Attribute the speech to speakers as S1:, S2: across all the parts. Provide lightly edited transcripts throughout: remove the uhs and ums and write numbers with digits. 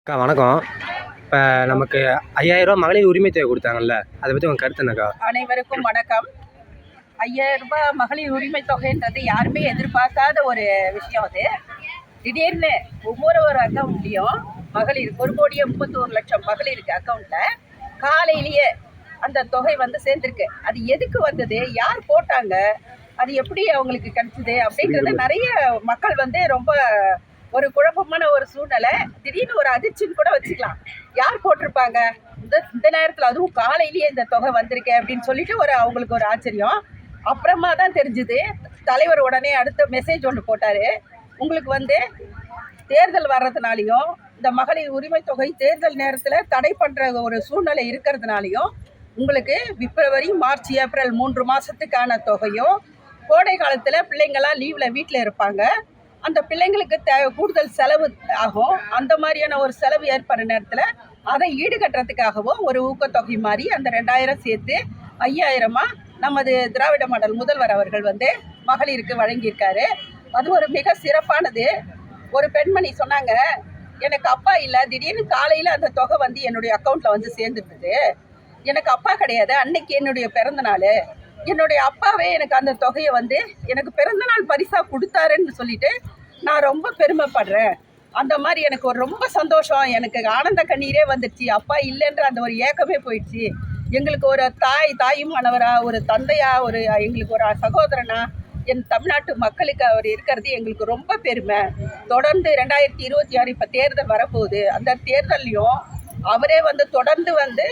S1: அக்கா வணக்கம். இப்போ நமக்கு 5000 மகளிர் உரிமை தொகை கொடுத்தாங்கல்ல, அதை பற்றி உங்கள் கருத்து என்னக்கா?
S2: அனைவருக்கும் வணக்கம். 5000 மகளிர் உரிமை தொகைன்றது யாருமே எதிர்பார்க்காத ஒரு விஷயம். அது திடீர்னு ஒவ்வொரு அக்கௌண்ட்லையும் மகளிர் 1,31,00,000 மகளிருக்கு அக்கௌண்ட்டில் காலையிலேயே அந்த தொகை வந்து சேர்ந்துருக்கு. அது எதுக்கு வந்தது, யார் போட்டாங்க, அது எப்படி அவங்களுக்கு கிடைச்சிது அப்படின்றது நிறைய மக்கள் வந்து ரொம்ப ஒரு குழப்பமான ஒரு சூழ்நிலை. திடீர்னு ஒரு அதிர்ச்சின்னு கூட வச்சுக்கலாம். யார் போட்டிருப்பாங்க இந்த நேரத்தில், அதுவும் காலையிலேயே இந்த தொகை வந்திருக்கு அப்படின்னு சொல்லிட்டு அவங்களுக்கு ஒரு ஆச்சரியம். அப்புறமா தான் தெரிஞ்சுது. தலைவர் உடனே அடுத்த மெசேஜ் ஒன்று போட்டார். உங்களுக்கு வந்து தேர்தல் வர்றதுனாலையும் இந்த மகளிர் உரிமை தொகை தேர்தல் நேரத்தில் தடை பண்ணுற ஒரு சூழ்நிலை இருக்கிறதுனாலையும் உங்களுக்கு பிப்ரவரி, மார்ச், ஏப்ரல் 3 மாதத்துக்கான தொகையும், கோடை காலத்தில் பிள்ளைங்களாம் லீவில் வீட்டில் இருப்பாங்க, அந்த பிள்ளைங்களுக்கு கூடுதல் செலவு ஆகும். அந்த மாதிரியான ஒரு செலவு ஏற்படுற நேரத்தில் அதை ஈடுகட்டுறதுக்காகவும் ஒரு ஊக்கத்தொகை மாதிரி அந்த 2000 சேர்த்து 5000 நமது திராவிட மாடல் முதல்வர் அவர்கள் வந்து மகளிருக்கு வழங்கியிருக்காரு. அது ஒரு மிக சிறப்பானது. ஒரு பெண்மணி சொன்னாங்க, எனக்கு அப்பா இல்லை, திடீர்னு காலையில் அந்த தொகை வந்து என்னுடைய அக்கௌண்ட்டில் வந்து சேர்ந்துருக்குது. எனக்கு அப்பா கிடையாது, அன்னைக்கு என்னுடைய பிறந்த நாள், என்னுடைய அப்பாவே எனக்கு அந்த தொகையை வந்து எனக்கு பிறந்தநாள் பரிசாக கொடுத்தாருன்னு சொல்லிட்டு நான் ரொம்ப பெருமைப்படுறேன். அந்த மாதிரி எனக்கு ஒரு ரொம்ப சந்தோஷம், எனக்கு ஆனந்த கண்ணீரே வந்துடுச்சு. அப்பா இல்லைன்ற அந்த ஒரு ஏக்கமே போயிடுச்சு. எங்களுக்கு ஒரு தாயுமானவரா, ஒரு தந்தையா, எங்களுக்கு ஒரு சகோதரனா, என் தமிழ்நாட்டு மக்களுக்கு அவர் இருக்கிறது எங்களுக்கு ரொம்ப பெருமை. தொடர்ந்து 2026 இப்போ தேர்தல் வரப்போகுது. அந்த தேர்தல்லையும் அவரே வந்து தொடர்ந்து வந்து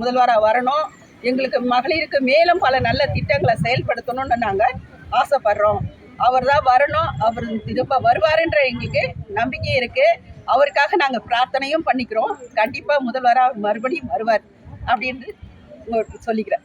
S2: முதல்வராக வரணும். எங்களுக்கு மகளிருக்கு மேலும் பல நல்ல திட்டங்களை செயல்படுத்தணும்னு நாங்கள் ஆசைப்படுறோம். அவர் தான் வரணும். அவர் திரும்ப வருவாருன்ற எங்களுக்கு நம்பிக்கை இருக்குது. அவருக்காக நாங்கள் பிரார்த்தனையும் பண்ணிக்கிறோம். கண்டிப்பாக முதல்வராக மறுபடியும் வருவார் அப்படின்னு சொல்லிக்கிறேன்.